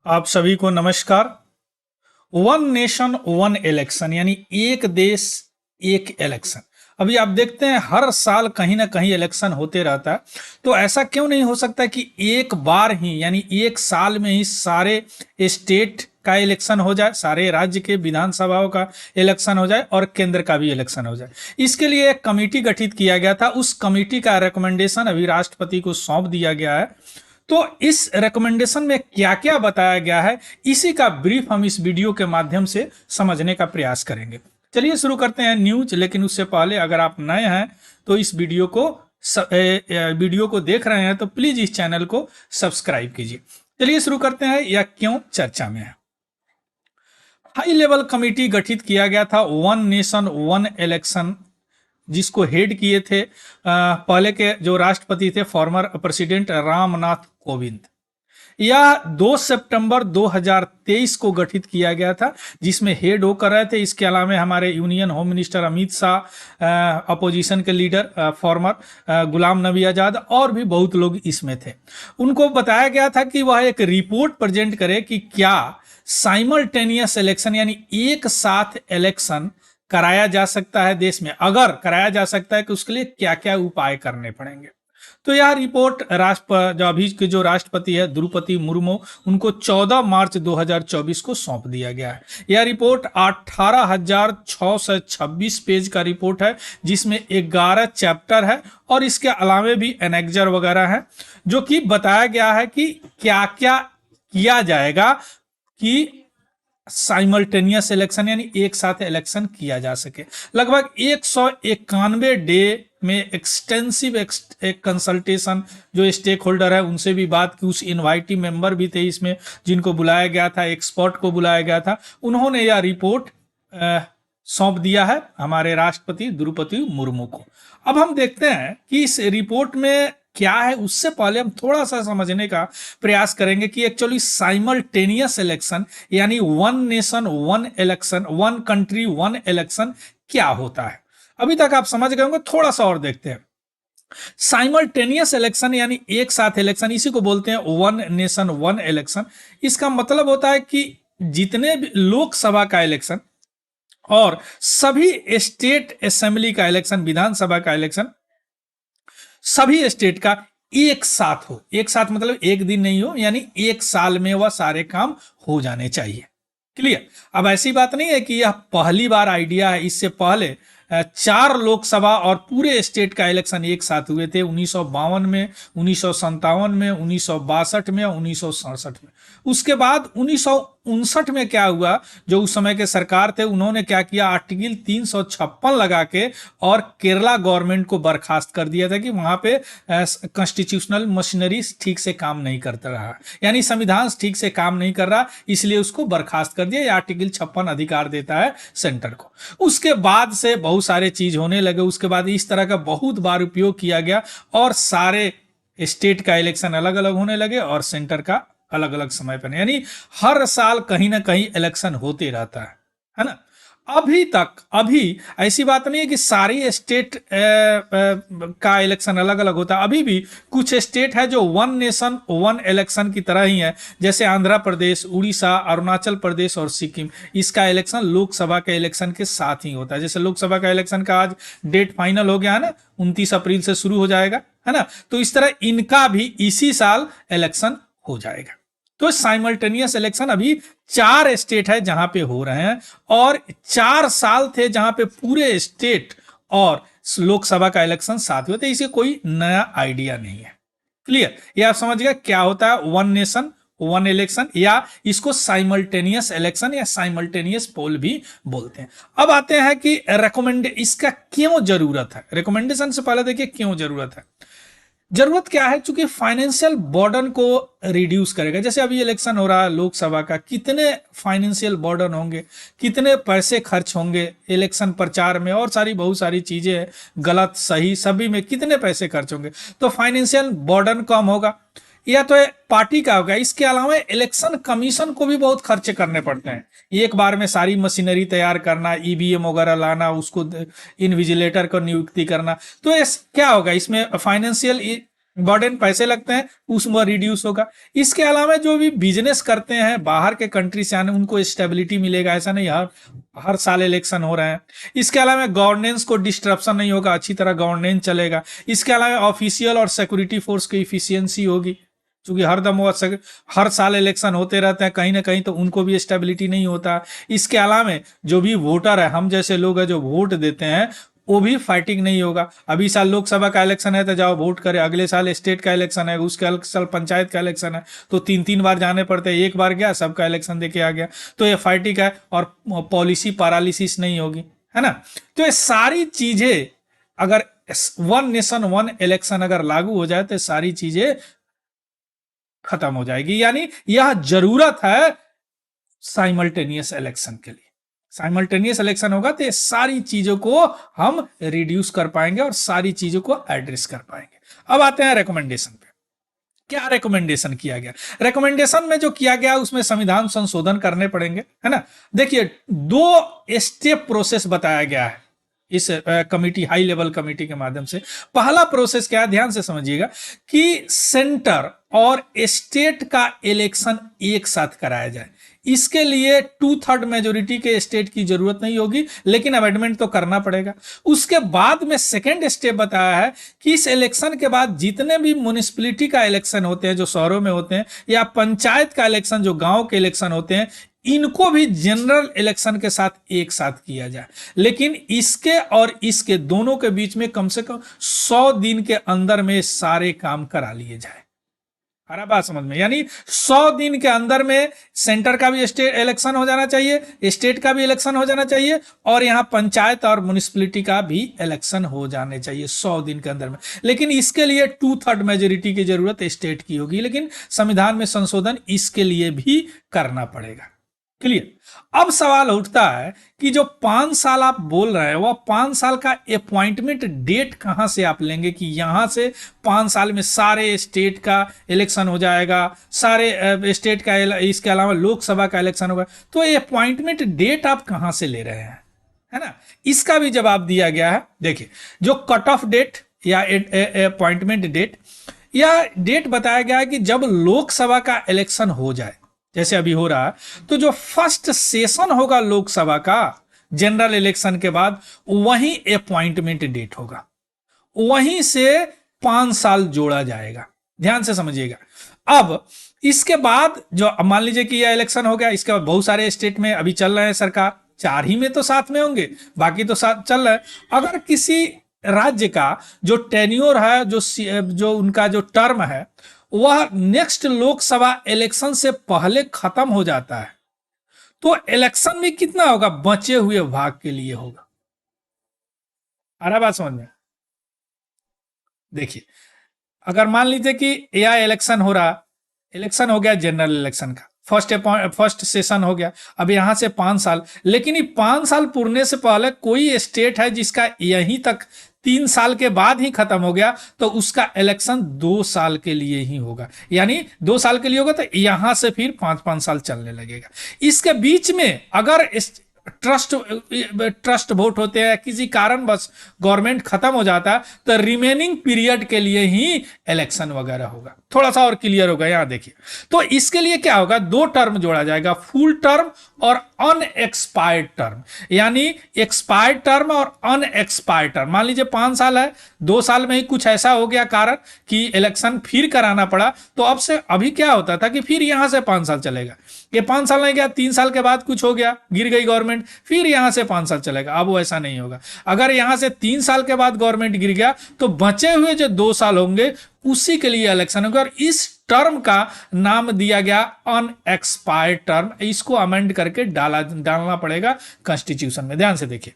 आप सभी को नमस्कार। वन नेशन वन इलेक्शन यानी एक देश एक इलेक्शन। अभी आप देखते हैं हर साल कहीं ना कहीं इलेक्शन होते रहता है। तो ऐसा क्यों नहीं हो सकता कि एक बार ही यानी एक साल में ही सारे स्टेट का इलेक्शन हो जाए, सारे राज्य के विधानसभाओं का इलेक्शन हो जाए और केंद्र का भी इलेक्शन हो जाए। इसके लिए एक कमेटी गठित किया गया था। उस कमेटी का रिकमेंडेशन अभी राष्ट्रपति को सौंप दिया गया है। तो इस रिकमेंडेशन में क्या क्या बताया गया है, इसी का ब्रीफ हम इस वीडियो के माध्यम से समझने का प्रयास करेंगे। चलिए शुरू करते हैं न्यूज। लेकिन उससे पहले अगर आप नए हैं तो इस वीडियो को देख रहे हैं तो प्लीज इस चैनल को सब्सक्राइब कीजिए। चलिए शुरू करते हैं। यह क्यों चर्चा में है। हाई लेवल कमेटी गठित किया गया था वन नेशन वन इलेक्शन, जिसको हेड किए थे पहले के जो राष्ट्रपति थे फॉर्मर प्रेसिडेंट रामनाथ कोविंद। यह 2 सितंबर 2023 को गठित किया गया था, जिसमें हेड होकर रहे थे। इसके अलावा हमारे union home minister Amit Shah, opposition के लीडर फॉर्मर गुलाम नबी आजाद और भी बहुत लोग इसमें थे। उनको बताया गया था कि वह एक रिपोर्ट प्रेजेंट करे कि क्या साइमल्टेनियस इलेक्शन यानी एक साथ इलेक्शन कराया जा सकता है देश में। अगर कराया जा सकता है कि उसके लिए क्या क्या उपाय करने पड़ेंगे। तो यह रिपोर्ट जो अभी के जो राष्ट्रपति है द्रौपदी मुर्मू, उनको 14 मार्च 2024 को सौंप दिया गया है। यह रिपोर्ट 18,626 पेज का रिपोर्ट है, जिसमें 11 चैप्टर है और इसके अलावे भी एनेक्जर वगैरह है, जो कि बताया गया है कि क्या क्या किया जाएगा कि साइमल्टेनियस इलेक्शन यानी एक साथ इलेक्शन किया जा सके। लगभग 191 डे में एक्सटेंसिव एक कंसल्टेशन जो स्टेक होल्डर है उनसे भी बात की। उस इनवाइटी मेंबर भी थे इसमें जिनको बुलाया गया था, एक्सपर्ट को बुलाया गया था। उन्होंने यह रिपोर्ट सौंप दिया है हमारे राष्ट्रपति द्रौपदी मुर्मू को। अब हम देखते हैं कि इस रिपोर्ट में क्या है। उससे पहले हम थोड़ा सा समझने का प्रयास करेंगे कि एक्चुअली साइमल्टेनियस इलेक्शन यानी one nation one election, one country one election क्या होता है। अभी तक आप समझ गए होंगे, थोड़ा सा और देखते हैं। साइमल्टेनियस इलेक्शन यानी एक साथ इलेक्शन, इसी को बोलते हैं वन नेशन वन इलेक्शन। इसका मतलब होता है कि जितने भी लोकसभा का इलेक्शन और सभी स्टेट असेंबली का इलेक्शन, विधानसभा का इलेक्शन, सभी स्टेट का एक साथ हो। एक साथ मतलब एक दिन नहीं हो, यानी एक साल में वह सारे काम हो जाने चाहिए। क्लियर। अब ऐसी बात नहीं है कि यह पहली बार आइडिया है। इससे पहले 4 लोकसभा और पूरे स्टेट का इलेक्शन एक साथ हुए थे, 1952 में, 1957 में, 1962 में और 1967 में। उसके बाद 1959 में क्या हुआ, जो उस समय के सरकार थे उन्होंने क्या किया, आर्टिकल 356 लगा के और केरला गवर्नमेंट को बर्खास्त कर दिया था कि वहां पे कॉन्स्टिट्यूशनल मशीनरी ठीक से काम नहीं करता रहा, यानी संविधान ठीक से काम नहीं कर रहा, इसलिए उसको बर्खास्त कर दिया। ये आर्टिकल 56 अधिकार देता है सेंटर को। उसके बाद से बहुत सारे चीज होने लगे। उसके बाद इस तरह का बहुत बार उपयोग किया गया और सारे स्टेट का इलेक्शन अलग अलग होने लगे और सेंटर का अलग अलग समय पर, यानी हर साल कहीं ना कहीं इलेक्शन होते रहता है ना। अभी ऐसी बात नहीं है कि सारी स्टेट का इलेक्शन अलग अलग होता है। अभी भी कुछ स्टेट है जो वन नेशन वन इलेक्शन की तरह ही है, जैसे आंध्र प्रदेश, उड़ीसा, अरुणाचल प्रदेश और सिक्किम। इसका इलेक्शन लोकसभा के इलेक्शन के साथ ही होता है। जैसे लोकसभा का इलेक्शन का आज डेट फाइनल हो गया है ना, 29 अप्रैल से शुरू हो जाएगा, है ना। तो इस तरह इनका भी इसी साल इलेक्शन हो जाएगा। तो साइमल्टेनियस इलेक्शन अभी 4 स्टेट है जहां पे हो रहे हैं और 4 साल थे जहां पे पूरे स्टेट और लोकसभा का इलेक्शन साथ हुए थे। इसे कोई नया आइडिया नहीं है। क्लियर। ये आप समझ गए क्या होता है वन नेशन वन इलेक्शन, या इसको साइमल्टेनियस इलेक्शन या साइमल्टेनियस पोल भी बोलते हैं। अब आते हैं कि इसका क्यों जरूरत है। रिकमेंडेशन से पहले देखिए क्यों जरूरत है। जरूरत क्या है, चूंकि फाइनेंशियल बर्डन को रिड्यूस करेगा। जैसे अभी इलेक्शन हो रहा है लोकसभा का, कितने फाइनेंशियल बर्डन होंगे, कितने पैसे खर्च होंगे इलेक्शन प्रचार में और बहुत सारी चीजें गलत सही सभी में कितने पैसे खर्च होंगे। तो फाइनेंशियल बर्डन कम होगा, या तो पार्टी का होगा। इसके अलावा इलेक्शन कमीशन को भी बहुत खर्चे करने पड़ते हैं। एक बार में सारी मशीनरी तैयार करना, ईवीएम वगैरह लाना, उसको इनविजिलेटर को नियुक्ति करना। तो क्या होगा इसमें फाइनेंशियल बर्डन पैसे लगते हैं उसमें रिड्यूस होगा। इसके अलावा जो भी बिजनेस करते हैं बाहर के कंट्री से आने, उनको स्टेबिलिटी मिलेगा, ऐसा नहीं हर हर साल इलेक्शन हो रहे हैं। इसके अलावा गवर्नेंस को डिस्ट्रप्शन नहीं होगा, अच्छी तरह गवर्नेंस चलेगा। इसके अलावा ऑफिशियल और सिक्योरिटी फोर्स की इफिशियंसी होगी, क्योंकि हर दम वो हर साल इलेक्शन होते रहते हैं कहीं ना कहीं, तो उनको भी स्टेबिलिटी नहीं होता। इसके अलावा जो भी वोटर है, हम जैसे लोग हैं जो वोट देते हैं, वो भी फाइटिंग नहीं होगा। अभी साल लोकसभा का इलेक्शन है तो जाओ वोट करे, अगले साल स्टेट का इलेक्शन है, उसके अगले साल पंचायत का इलेक्शन है, तो 3-3 बार जाने पड़ते हैं। एक बार गया सबका इलेक्शन देके आ गया, तो ये फाइटिंग है और पॉलिसी पैरालिसिस नहीं होगी, है ना। तो ये सारी चीजें अगर वन नेशन वन इलेक्शन अगर लागू हो जाए तो सारी चीजें खत्म हो जाएगी। यानी यह जरूरत है साइमल्टेनियस इलेक्शन के लिए। साइमल्टेनियस इलेक्शन होगा तो ये सारी चीजों को हम रिड्यूस कर पाएंगे और सारी चीजों को एड्रेस कर पाएंगे। अब आते हैं रिकमेंडेशन पे। क्या रिकमेंडेशन किया गया? रिकमेंडेशन में जो किया गया उसमें संविधान संशोधन करने पड़ेंगे, है ना। देखिए 2 स्टेप प्रोसेस बताया गया है इस कमिटी, हाई लेवल कमिटी के माध्यम से। पहला प्रोसेस क्या है, ध्यान से समझिएगा, कि सेंटर और स्टेट का इलेक्शन एक साथ कराया जाए। इसके लिए 2/3 मेजोरिटी के स्टेट की जरूरत नहीं होगी, लेकिन अमेंडमेंट तो करना पड़ेगा। उसके बाद में सेकेंड स्टेप बताया है कि इस इलेक्शन के बाद जितने भी म्युनिसिपैलिटी का इलेक्शन होते हैं जो शहरों में होते हैं, या पंचायत का इलेक्शन जो गांव के इलेक्शन होते हैं, इनको भी जनरल इलेक्शन के साथ एक साथ किया जाए। लेकिन इसके और इसके दोनों के बीच में कम से कम 100 दिन के अंदर में सारे काम करा लिए जाए। हरा बात समझ में, यानी 100 दिन के अंदर में सेंटर का भी स्टेट इलेक्शन हो जाना चाहिए, स्टेट का भी इलेक्शन हो जाना चाहिए, और यहां पंचायत और म्युनिसिपैलिटी का भी इलेक्शन हो जाने चाहिए 100 दिन के अंदर में। लेकिन इसके लिए 2/3 मेजोरिटी की जरूरत स्टेट की होगी, लेकिन संविधान में संशोधन इसके लिए भी करना पड़ेगा। क्लियर। अब सवाल उठता है कि जो 5 साल आप बोल रहे हैं, वह 5 साल का अपॉइंटमेंट डेट कहां से आप लेंगे कि यहां से 5 साल में सारे स्टेट का इलेक्शन हो जाएगा, सारे स्टेट का, इसके अलावा लोकसभा का इलेक्शन होगा। तो ये अपॉइंटमेंट डेट आप कहां से ले रहे हैं, है ना। इसका भी जवाब दिया गया है। देखिए जो कट ऑफ डेट या अपॉइंटमेंट डेट, यह डेट बताया गया है कि जब लोकसभा का इलेक्शन हो जाए, जैसे अभी हो रहा है, तो जो फर्स्ट सेशन होगा लोकसभा का जनरल इलेक्शन के बाद, वहीं अपॉइंटमेंट डेट होगा, वहीं से 5 साल जोड़ा जाएगा। ध्यान से समझिएगा। अब इसके बाद जो मान लीजिए कि यह इलेक्शन हो गया, इसके बाद बहुत सारे स्टेट में अभी चल रहे हैं सरकार, 4 ही में तो साथ में होंगे, बाकी तो साथ चल रहा है। अगर किसी राज्य का जो टेन्योर है, जो उनका जो टर्म है, वह नेक्स्ट लोकसभा इलेक्शन से पहले खत्म हो जाता है, तो इलेक्शन भी कितना होगा, बचे हुए भाग के लिए होगा। आ रहा बात समझ में? देखिए अगर मान लीजिए कि यह इलेक्शन हो रहा, इलेक्शन हो गया जनरल इलेक्शन का, फर्स्ट सेशन हो गया, अब यहां से 5 साल, लेकिन ये 5 साल पूरने से पहले कोई स्टेट है जिसका यहीं तक 3 साल के बाद ही खत्म हो गया, तो उसका इलेक्शन 2 साल के लिए ही होगा। यानी 2 साल के लिए होगा, तो यहां से फिर 5-5 साल चलने लगेगा। इसके बीच में अगर ट्रस्ट वोट होते हैं, किसी कारण बस गवर्नमेंट खत्म हो जाता है, तो रिमेनिंग पीरियड के लिए ही इलेक्शन वगैरह होगा। थोड़ा सा और क्लियर होगा, यहां देखिए। तो इसके लिए क्या होगा, 2 टर्म जोड़ा जाएगा, फुल टर्म और अनएक्सपायर्ड टर्म। यानी एक्सपायर्ड टर्म और अनएक्सपायर्ड टर्म। मान लीजिए 5 साल है, 2 साल में ही कुछ ऐसा हो गया कारण कि इलेक्शन फिर कराना पड़ा, तो अब से अभी क्या होता था कि फिर यहां से 5 साल चलेगा, ये 5 साल नहीं गया, 3 साल के बाद कुछ हो गया, गिर गई गवर्नमेंट, फिर यहां से 5 साल चलेगा। अब वो ऐसा नहीं होगा। अगर यहां से 3 साल के बाद गवर्नमेंट गिर गया, तो बचे हुए जो 2 साल होंगे उसी के लिए इलेक्शन होगा, और इस टर्म का नाम दिया गया अनएक्सपायर्ड टर्म। इसको अमेंड करके डालना पड़ेगा कॉन्स्टिट्यूशन में। ध्यान से देखिए,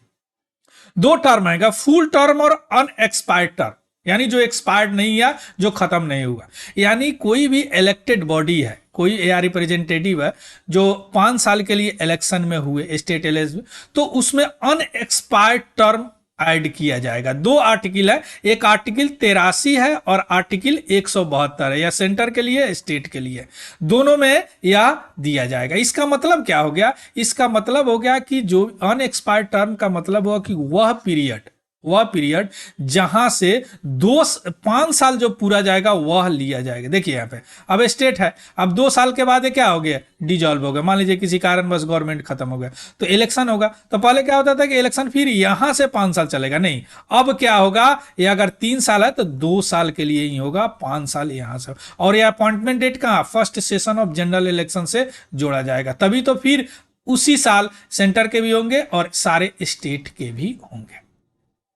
2 टर्म आएगा, फुल टर्म और अनएक्सपायर्ड टर्म, यानी जो एक्सपायर्ड नहीं है, जो खत्म नहीं हुआ। यानी कोई भी इलेक्टेड बॉडी है, कोई या रिप्रेजेंटेटिव है जो 5 साल के लिए इलेक्शन में हुए स्टेट इलेक्शन, तो उसमें अनएक्सपायर्ड टर्म ऐड किया जाएगा। 2 आर्टिकल है, एक आर्टिकल 83 है और आर्टिकल 172 है, या सेंटर के लिए स्टेट के लिए, दोनों में यह दिया जाएगा। इसका मतलब क्या हो गया, इसका मतलब हो गया कि जो अनएक्सपायर्ड टर्म का मतलब हुआ कि वह पीरियड वह पीरियड जहां से 5 साल जो पूरा जाएगा वह लिया जाएगा। देखिए यहाँ पे अब स्टेट है, अब 2 साल के बाद ये क्या हो गया, डिजॉल्व हो गया। मान लीजिए किसी कारण बस गवर्नमेंट खत्म हो गया तो इलेक्शन होगा। तो पहले क्या होता था कि इलेक्शन फिर यहां से 5 साल चलेगा, नहीं अब क्या होगा, ये अगर 3 साल है तो 2 साल के लिए ही होगा, 5 साल यहां से। और ये अपॉइंटमेंट डेट कहाँ, first session of general election से जोड़ा जाएगा, तभी तो फिर उसी साल सेंटर के भी होंगे और सारे स्टेट के भी होंगे।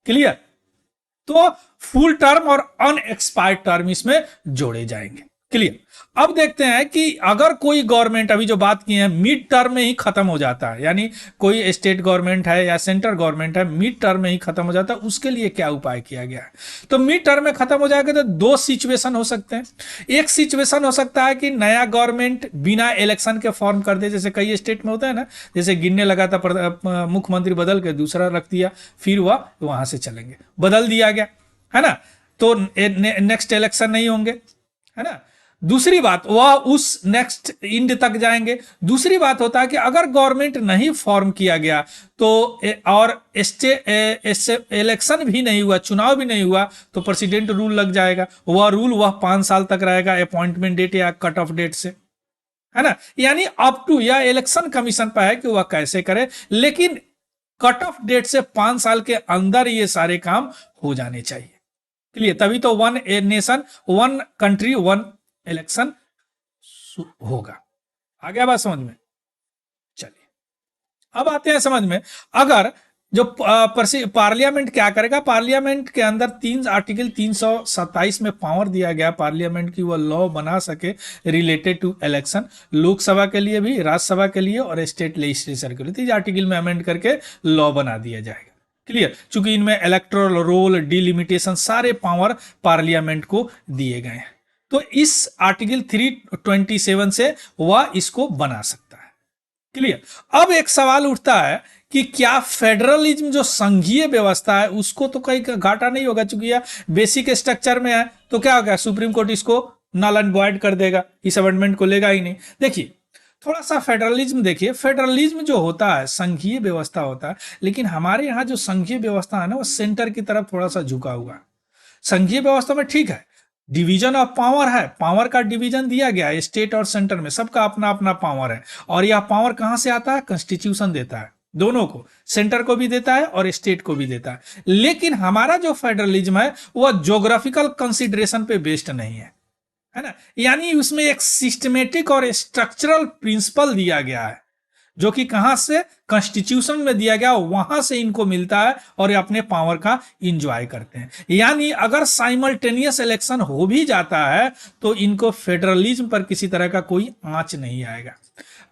क्लियर। तो फुल टर्म और अनएक्सपायर्ड टर्म इसमें जोड़े जाएंगे। क्लियर। अब देखते हैं कि अगर कोई गवर्नमेंट, अभी जो बात की है, मिड टर्म में ही खत्म हो जाता है, यानी कोई स्टेट गवर्नमेंट है या सेंट्रल गवर्नमेंट है मिड टर्म में ही खत्म हो जाता है, उसके लिए क्या उपाय किया गया है। तो मिड टर्म में खत्म हो जाएगा तो 2 सिचुएशन हो सकते हैं। एक सिचुएशन हो सकता है कि नया गवर्नमेंट बिना इलेक्शन के फॉर्म कर दे, जैसे कई स्टेट में होता है ना, जैसे गिनने लगा था मुख्यमंत्री बदल के दूसरा रख दिया, फिर वह वहां से चलेंगे, बदल दिया गया है ना, तो नेक्स्ट इलेक्शन नहीं होंगे, है ना। दूसरी बात, वह उस नेक्स्ट इंड तक जाएंगे। दूसरी बात होता है कि अगर गवर्नमेंट नहीं फॉर्म किया गया तो और इलेक्शन भी नहीं हुआ, चुनाव भी नहीं हुआ, तो प्रेसिडेंट रूल लग जाएगा। वह 5 साल तक रहेगा अपॉइंटमेंट डेट या कट ऑफ डेट से, है ना। यानी अप टू या इलेक्शन कमीशन पर है कि वह कैसे करे, लेकिन कट ऑफ डेट से 5 साल के अंदर ये सारे काम हो जाने चाहिए। क्लियर। तभी तो 1 नेशन 1 कंट्री 1 इलेक्शन होगा। आ गया बात समझ में। चलिए अब आते हैं समझ में, अगर जो पार्लियामेंट क्या करेगा, पार्लियामेंट के अंदर आर्टिकल 327 में पावर दिया गया पार्लियामेंट की वह लॉ बना सके रिलेटेड टू इलेक्शन, लोकसभा के लिए भी, राज्यसभा के लिए और स्टेट लेजिस्लेचर के लिए। 3 आर्टिकल में अमेंड करके लॉ बना दिया जाएगा। क्लियर। चूंकि इनमें इलेक्टोरल रोल, डिलिमिटेशन, सारे पावर पार्लियामेंट को दिए गए हैं, तो इस आर्टिकल 327 से वह इसको बना सकता है। क्लियर। अब एक सवाल उठता है कि क्या फेडरलिज्म जो संघीय व्यवस्था है उसको तो कहीं घाटा नहीं होगा, चूंकि यह बेसिक स्ट्रक्चर में है, तो क्या होगा, सुप्रीम कोर्ट इसको नल एंड वॉइड कर देगा, इस अमेंडमेंट को लेगा ही नहीं। देखिए थोड़ा सा फेडरलिज्म देखिए, फेडरलिज्म जो होता है संघीय व्यवस्था होता है, लेकिन हमारे यहाँ जो संघीय व्यवस्था है ना वो सेंटर की तरफ थोड़ा सा झुका हुआ है। संघीय व्यवस्था में ठीक है, डिवीजन ऑफ पावर है, पावर का डिवीजन दिया गया है स्टेट और सेंटर में, सबका अपना अपना पावर है, और यह पावर कहां से आता है, कॉन्स्टिट्यूशन देता है, दोनों को, सेंटर को भी देता है और स्टेट को भी देता है। लेकिन हमारा जो फेडरलिज्म है वह ज्योग्राफिकल कंसिडरेशन पे बेस्ड नहीं है ना, यानी उसमें एक सिस्टमेटिक और स्ट्रक्चरल प्रिंसिपल दिया गया है, जो कि कहां से, कॉन्स्टिट्यूशन में दिया गया, वहां से इनको मिलता है और ये अपने पावर का इंजॉय करते हैं। यानी अगर साइमल्टेनियस इलेक्शन हो भी जाता है तो इनको फेडरलिज्म पर किसी तरह का कोई आंच नहीं आएगा।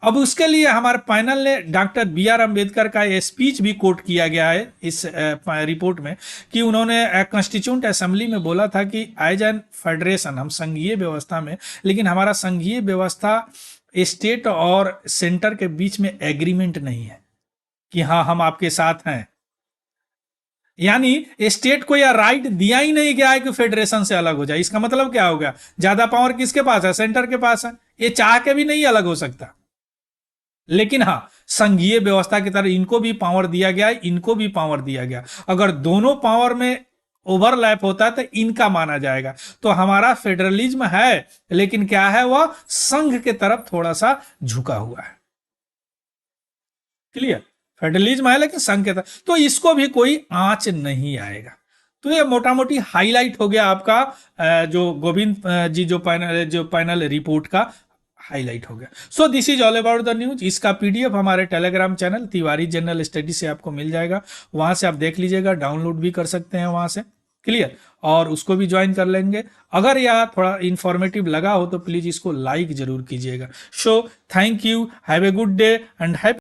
अब उसके लिए हमारे पैनल ने डॉक्टर BR अम्बेडकर का ये स्पीच भी कोट किया गया है इस रिपोर्ट में, कि उन्होंने कॉन्स्टिट्यूंट असेंबली में बोला था कि एज एन फेडरेशन, हम संघीय व्यवस्था में, लेकिन हमारा संघीय व्यवस्था स्टेट और सेंटर के बीच में एग्रीमेंट नहीं है कि हाँ हम आपके साथ हैं। यानी स्टेट को यह राइट दिया ही नहीं गया है कि फेडरेशन से अलग हो जाए। इसका मतलब क्या हो गया, ज्यादा पावर किसके पास है, सेंटर के पास है, ये चाह के भी नहीं अलग हो सकता। लेकिन हाँ संघीय व्यवस्था की तरह इनको भी पावर दिया गया है, इनको भी पावर दिया गया। अगर दोनों पावर में ओवरलैप होता है तो इनका माना जाएगा। तो हमारा फेडरलिज्म है, लेकिन क्या है, वह संघ के तरफ थोड़ा सा झुका हुआ है। क्लियर। फेडरलिज्म है लेकिन संघ के तरफ, तो इसको भी कोई आंच नहीं आएगा। तो ये मोटा मोटी हाईलाइट हो गया आपका जो गोविंद जी जो पैनल रिपोर्ट का हाईलाइट हो गया। So this is all about the news. इसका PDF हमारे Telegram channel Tiwari general study से आपको मिल जाएगा, वहां से आप देख लीजिएगा, डाउनलोड भी कर सकते हैं वहां से। क्लियर। और उसको भी ज्वाइन कर लेंगे। अगर यह थोड़ा इंफॉर्मेटिव लगा हो तो प्लीज इसको लाइक जरूर कीजिएगा। So thank you, have a good day and happy